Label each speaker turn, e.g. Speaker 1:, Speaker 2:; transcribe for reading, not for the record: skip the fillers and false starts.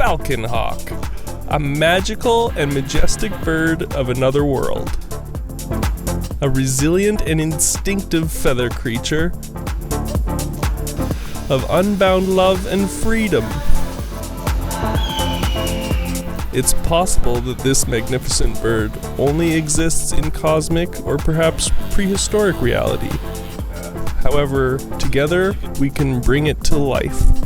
Speaker 1: Falconhawk, a magical and majestic bird of another world. A resilient and instinctive feather creature of unbound love and freedom. It's possible that this magnificent bird only exists in cosmic or perhaps prehistoric reality. However, together we can bring it to life.